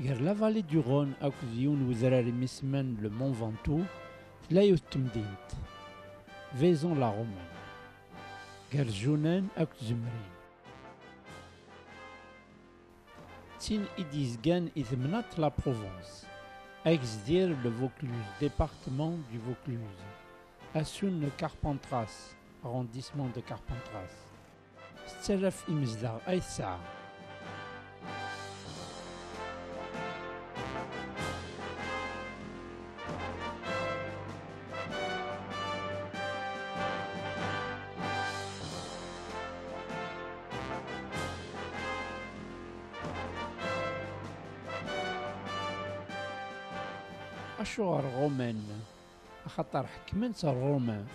غير لا فالي دو غون أكد يون وزراري مسمان لو مون فانتو تلايوث تمدينت فيزون لا رومان غير جونان أكد زمرين تين إديزغان إثمنات لا بروفونس أكس دير لو فوكلوز ديبارتمون دو فوكلوز أسون لو كاربنتراس arrondissement de Carpentras 6000 إمزداغ أي ساعة. أشهر رومان خاطر حكمت الرومان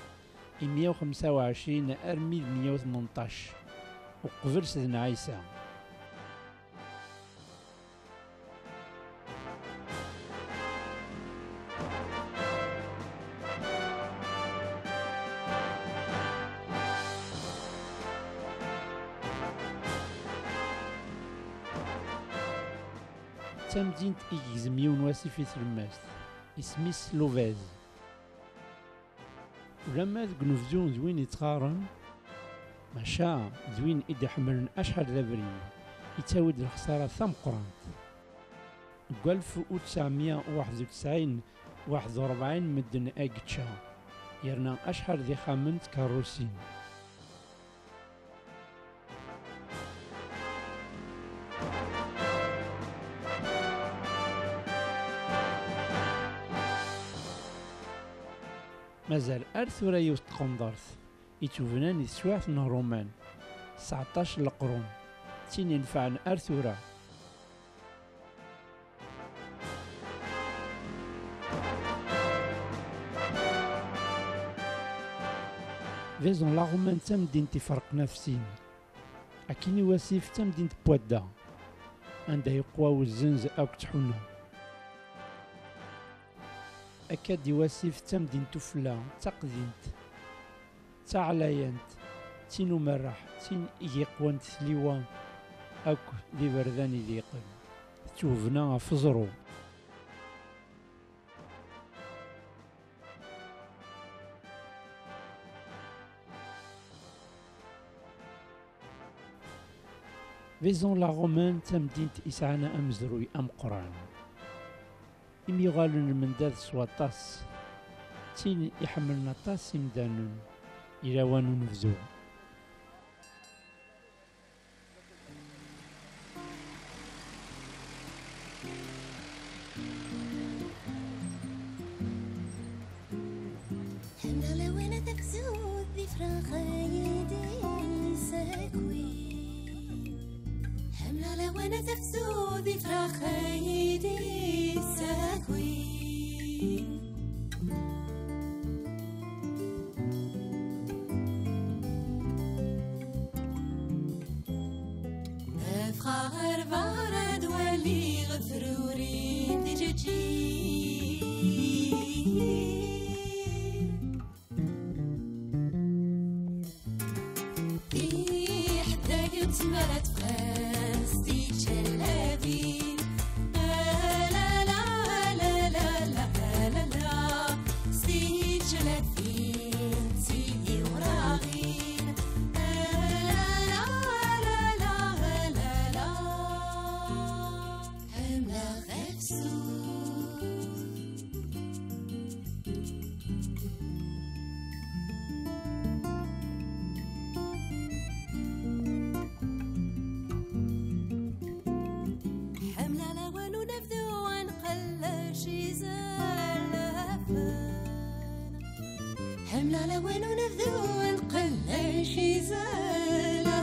125 أرمي 118 وقبل سيدنا عيسى. تمدينة إيكزميون واسفي تلماس اسميس لوفاز ولما ذوك نفزون زوين يتقارن ماشا زوين إدي حملن أشهر لابرين يتاود الخسارة ثمقرانت قال في 1991 مدن أجتشا يرنا أشهر ذي خامنت كاروسين مازال أرثورا يوست قنضرث يتوفنان يسواث رومان 19 القرون تين ينفعن أرثورا فيزون لا رومان تمدين تفرق نفسين أكيني واسيف تمدين بوادا عندها يقوى الزنز أو كتحونا أكاد يواسيف تمدين تفلا تقدينت تعلاينت تينو مرح تين يقوان تثليوان أكو ذي برداني ذي قل توفنا فزرو فيزون لا رومان تمدينت إسعانا أمزروي أم قران إم يغالون المنداد سواطاس تين يحملنا طاس يمدانون إلى وانو نفزو حملة لوينة تفزو ذي فراخايدي ساكوي حملة لوينة تفزو ذي فراخايدي ساكوي أفخار بارد ولي غفروري دجاجي حتى قلت مرت فاستي جلابي حملة لوين ونفذو نقل شي زلافن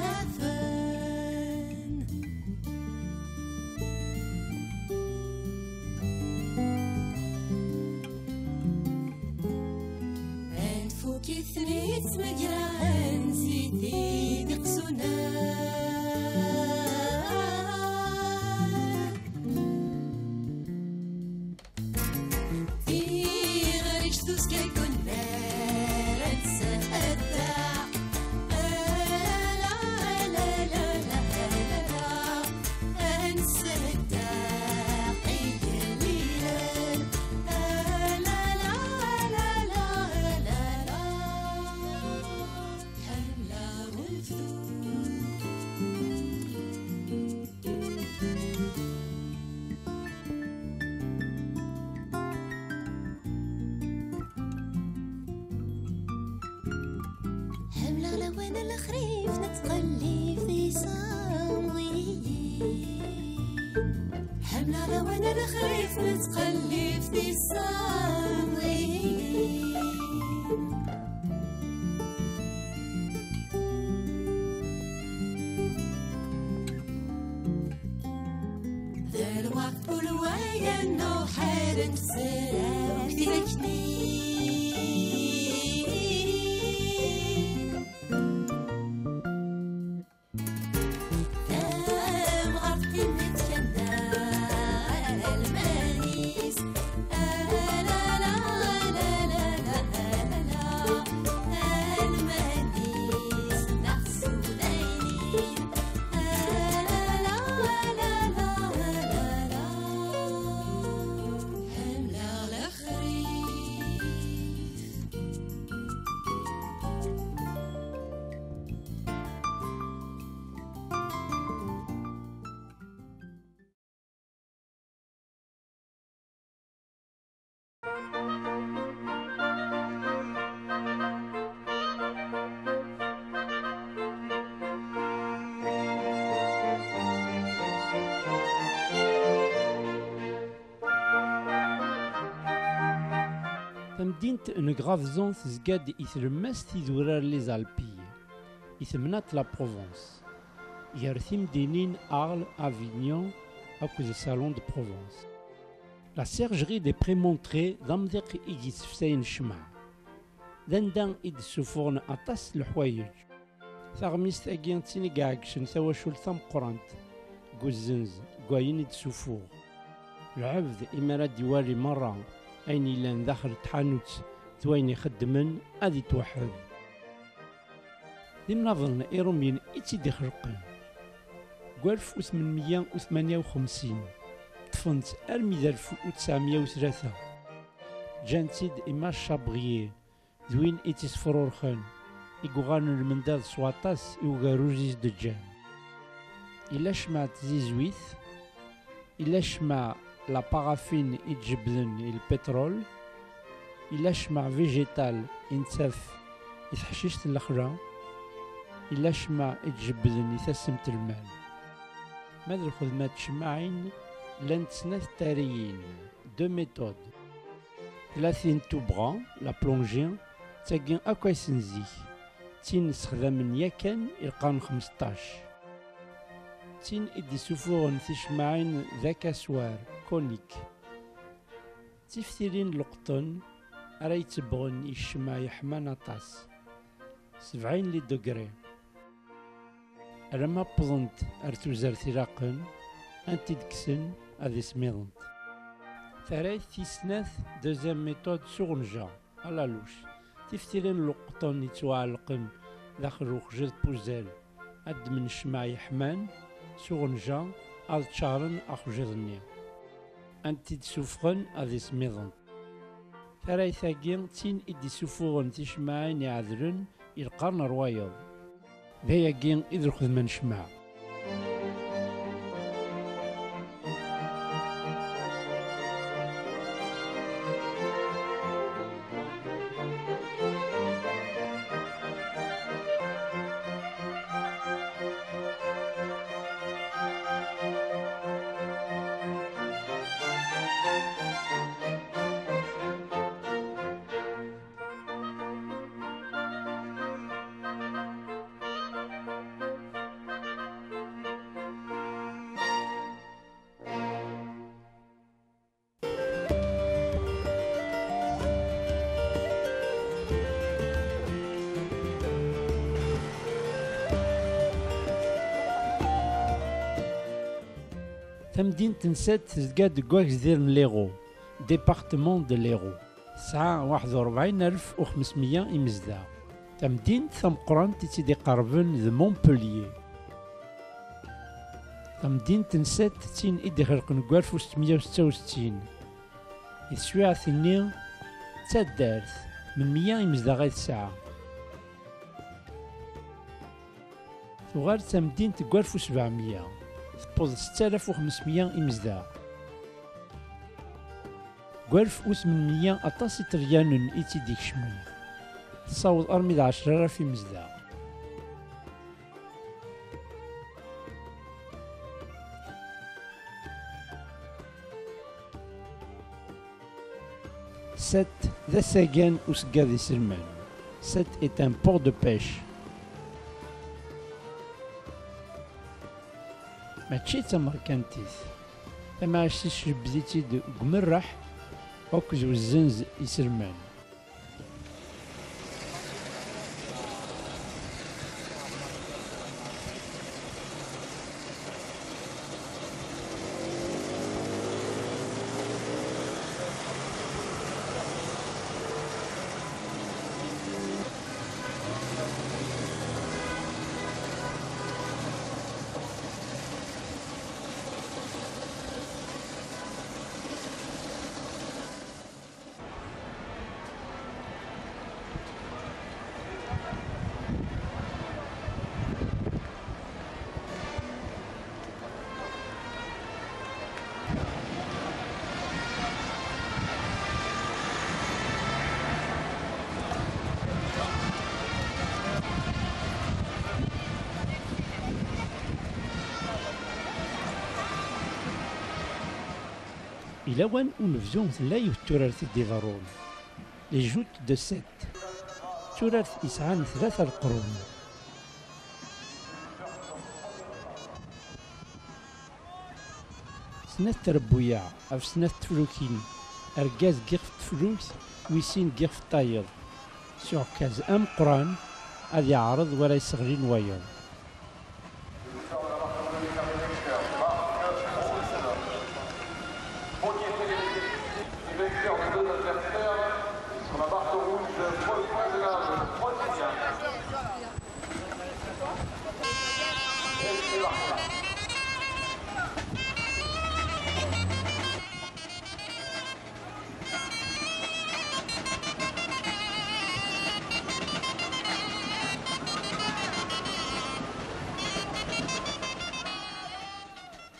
انفوكي ثنيت مقران زيدي دقسونا الخريف متقلب في الصامغي ذا الوقت والوايا انه حال نسرع في ذكني تمدينة نغرافزون تزقاد إثرماس تيدورار لي زالبي إثمنات لا بروفونس يرثي مدينين أرل أفينيون أكوز سالون دو بروفونس لا سيرجري دي بريمونتري ضمدق إيدي تفسين الشمع دندان إيدي سوفورن أطاس الحوايج ثغميست أجيان تينيقاكشن ثواشول ثم قرانت قوزنز قواين إيدي سوفور العبد إمارات ديوالي مرة أين إلان داخل تحانوت ثوين يخدمن أذي توحد دي منظرنا إيروميين إتي دي خلقن 1858 طفنت أرمي 1903 جانتيد إما شابغيي ذوين إتي سفرورخن إيقوغان المنداد سواطاس إيوغاروجيز دجان إلا شمعت زيزويث إلا شمع لا بارافين يتجبدن البترول إلا شمع فيجيتال ينتف يتحشيشت الأخرى إلا شمع يتجبدن يتسمت المال ماذا الخدمات شمعين لان تسناث تاريين دو ميثود 30 توبغا لا بلونجين تاقين أكوا يسنزيك تين نستخدم ياكن يلقان 15 تين إدي سفورن تشمعين ذاك أسوار كونيك تفتيرين لقطن راه يتبغن يشمع يحمان أطاس 70 لي دوغري راه بضنت ارتوزار تيراقن انتي دكسن هذي سميضنت ثلاث تيسناث دوزيام ميثود سورنجا على لوش تفتيرين لقطن يتوعلقن داخل روخجد بوزال أد من الشمع يحمان سورنجا أد شارن أخجدني أنتي تسوفغن أذي سميضن ثلاثاقين تين إدي سوفوغن تشمعين يعذرن القرن روايض ذاياقين إذ خذ من شمع تمدينة نسات تزقاد كواكس دير ليغو ديبارتمون دو ليغو ساعة 41500 إمزدا تمدينة ثمقران تيتي قربن ذ مونبوليي تمدينة نسات تين إدي خلقن كوالف 666 يسويع ثنين تادارث من 100 إمزدا غاية ساعة تغال تمدينة كوالف 700 تبوظ 6500 إمزدا كوالف 800 أطاس تريانن إيتي ديك شمي تصاوض أرمي 10,000 إمزدا Sète d asagan usgad iselman. Sète est un port de pêche. ماشي تمركنتيت تماشيش بديتي دو قمرح اوكز والزنز يسرمان. إلا وان ونفزون ثلايف تورارت ديفارون لي جوت دو سيت تورارت يسعان 3 القرون. سنة تربويا أف سنة تفلوكين أرجاز قيف تفلوس ويسين قيف طايض سوغ كاز أم قران هاد يعرض ولا يسغلين وايض.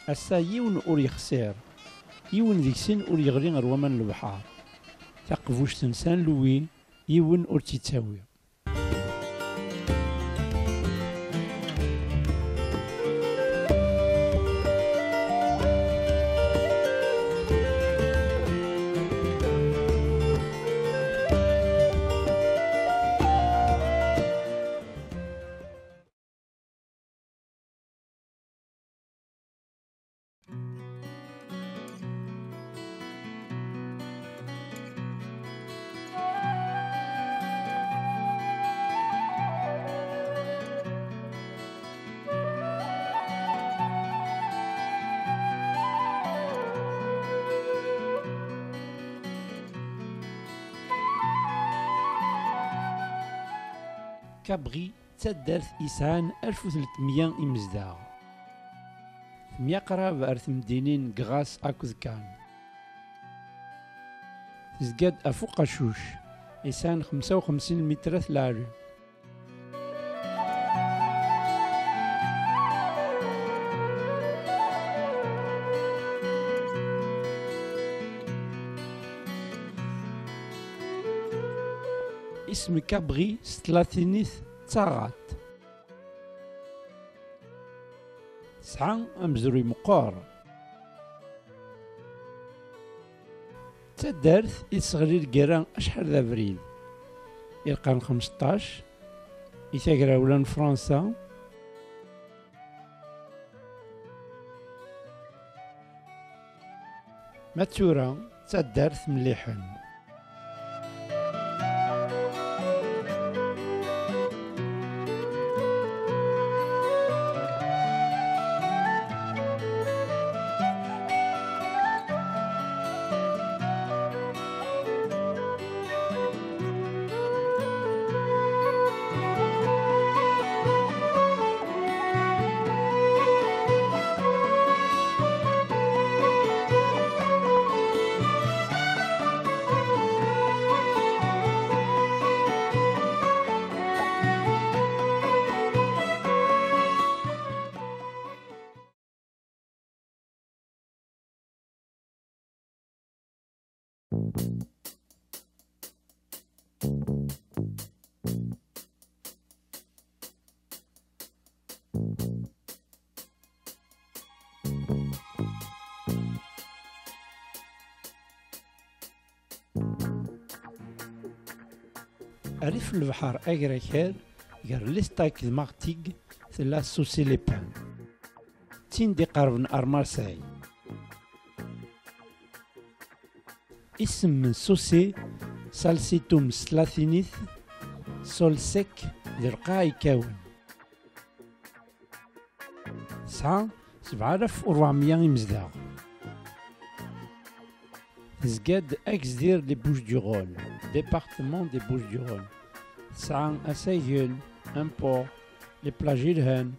أسا يون أور يخسر يون ذيك سن أور يغلي غير ومن البحر تقفوش تنسان لوي يون أور تيتاوي. كابغي تدارت إسعان 1300 إمزداغ 100 قراب أرث مدينين غاس أكوذ كان تزقاد أفوق شوش إسعان 55 متر العلو. اسم كابغي ستلاثينيث تاغات سعى أمزروي مقار تدارت يتسغلي الكرا أشحال ذا بريد القرن 15 يتاقرا ولان فرنسا ماتورا تدارت مليحا. أريف البحر أغريكير غير ليستاك مارتيغ ثلا سوسي لي بان تين دي قرب ار مارساي اسم من سوسي سالسيتوم سلاثينيث سول سيك درقا يكاون 7400 إمزداغ تزقاد أكس دير لي بوش دو غول ديبارتمون دي بوش دو غول تسعة أسايل أمبور لي بلاجي الهان